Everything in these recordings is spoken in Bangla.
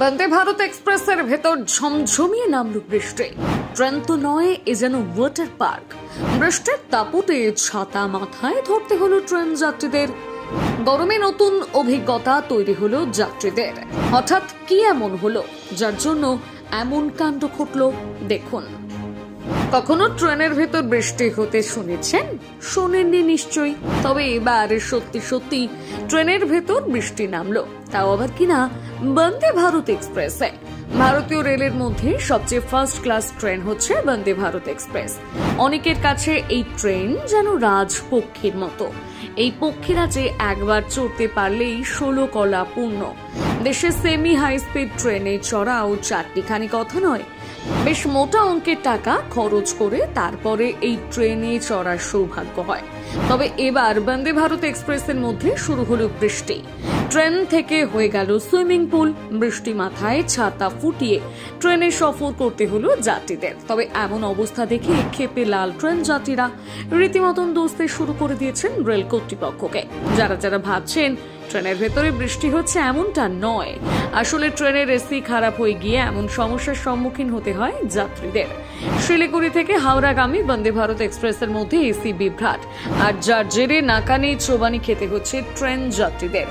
বন্দে ভারত এক্সপ্রেসের ভেতর ঝমঝমিয়ে নামল বৃষ্টি। ট্রেন তো নয়, এ যেন ওয়াটার পার্ক। বৃষ্টির দাপটে ছাতা মাথায় ধরতে হলো ট্রেন যাত্রীদের। গরমে নতুন অভিজ্ঞতা তৈরি হলো যাত্রীদের। হঠাৎ কি এমন হলো যার জন্য এমন কাণ্ড ঘটল, দেখুন। কখনো ট্রেনের ভেতর বৃষ্টি হতে শুনেছেন? শোনেননি নিশ্চয়ই। তবে এবার সত্যি সত্যি ট্রেনের ভেতর বৃষ্টি নামলো, তাও আবার কিনা বন্দে ভারত এক্সপ্রেসে। ভারতীয় রেলের মধ্যে সবচেয়ে ফার্স্ট ক্লাস ট্রেন হচ্ছে বন্দে ভারত এক্সপ্রেস। অনেকের কাছে এই ট্রেন যেন রাজপক্ষীর মতো। এই পক্ষীরাজে একবার চড়তে পারলেই 16 কলা পূর্ণ। দেশের সেমি হাই স্পিড ট্রেনে চড়াও চারটিখানি কথা নয়, বেশ মোটা অঙ্কের টাকা খরচ করে তারপরে এই ট্রেনে চড়ার সৌভাগ্য হয়। তবে এবার বন্দে ভারত এক্সপ্রেসের মধ্যে শুরু হলো বৃষ্টি। ট্রেন থেকে হয়ে গেল সুইমিং পুল। বৃষ্টি মাথায় ছাতা ফুটিয়ে ট্রেনে সফর করতে হলো যাত্রীদের। তবে এমন অবস্থা দেখে ক্ষেপে লাল ট্রেন যাত্রীরা রীতিমতন দোষতে শুরু করে দিয়েছেন রেল কর্তৃপক্ষকে। যারা ভাবছেন ট্রেনের ভেতরে বৃষ্টি হচ্ছে, এমনটা নয়। আসলে ট্রেনের এসি খারাপ হয়ে গিয়ে এমন সমস্যার সম্মুখীন হতে হয় যাত্রীদের। শিলিগুড়ি থেকে হাওড়াগামী বন্দে ভারত এক্সপ্রেসের মধ্যে এসি বিভ্রাট, আর যার জেরে নাকানি চোবানি খেতে হচ্ছে ট্রেন যাত্রীদের।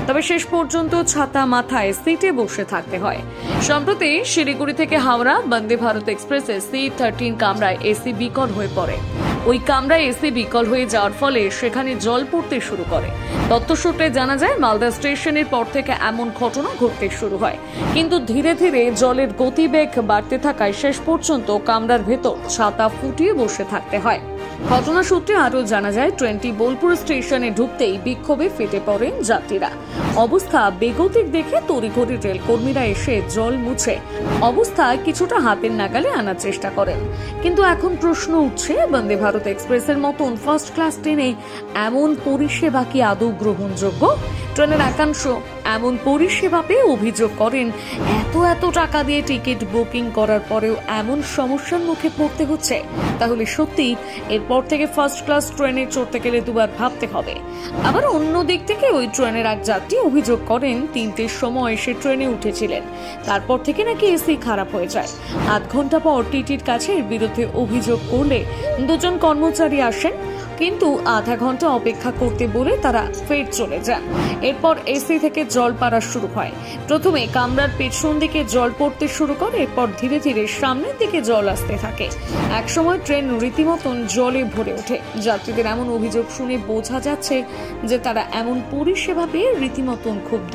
তবে শেষ পর্যন্ত ছাতা মাথায় সিটে বসে থাকতে হয়। সম্প্রতি শিলিগুড়ি থেকে হাওড়া বন্দে ভারত এক্সপ্রেসের C13 কামরায় এসি বিকল হয়ে পড়ে। ওই কামরায় এসি বিকল হয়ে যাওয়ার ফলে সেখানে জল পড়তে শুরু করে। তথ্য সূত্রে জানা যায়, মালদা স্টেশনের পর থেকে এমন ঘটনা ঘটতে শুরু হয়, কিন্তু ধীরে ধীরে জলের গতিবেগ বাড়তে থাকায় শেষ পর্যন্ত কামরার ভেতর ছাতা ফুটিয়ে বসে থাকতে হয়। ঘটনা সূত্রে আরও জানা যায়, ট্রেনটি বোলপুর স্টেশনে ঢুকতেই বিক্ষোভে ফেটে পড়েন যাত্রীরা। অবস্থা বেগতিক দেখে তড়িঘড়ি রেল কর্মীরা এসে জল মুছে অবস্থা কিছুটা হাতের নাগালে আনার চেষ্টা করেন। কিন্তু এখন প্রশ্ন উঠছে, বন্দে ভারত এক্সপ্রেসের মতন ফার্স্ট ক্লাস ট্রেনে এমন পরিষেবা কি আদৌ গ্রহণযোগ্য? ট্রেনের একাংশ এমন পরিষেবা পেয়ে অভিযোগ করেন, এত টাকা দিয়ে টিকিট বুকিং করার পরেও এমন সমস্যার মুখে পড়তে হচ্ছে। তাহলে সত্যি এরপর থেকে ফার্স্ট ক্লাস ট্রেনে চড়তে গেলে দুবার ভাবতে হবে। আবার অন্য দিক থেকে ওই ট্রেনের এক যাত্রী অভিযোগ করেন, 3টের সময় সে ট্রেনে উঠেছিলেন, তারপর থেকে নাকি এসি খারাপ হয়ে যায়। আধ ঘন্টা পর টিটির কাছে এর বিরুদ্ধে অভিযোগ করলে 2জন কর্মচারী আসেন, কিন্তু আধা ঘন্টা অপেক্ষা করতে বলে তারা ফের চলে যান। এরপর এসি থেকে জল পড়া শুরু হয়। প্রথমে কামরার পেছন দিকে জল পড়তে শুরু করে, এরপর ধীরে ধীরে সামনের দিকে জল আসতে থাকে। একসময় ট্রেন রীতিমতন জলে ভরে ওঠে। যাত্রীদের এমন অভিযোগ শুনে বোঝা যাচ্ছে যে তারা এমন পরিষেবা পেয়ে রীতিমতন ক্ষুব্ধ।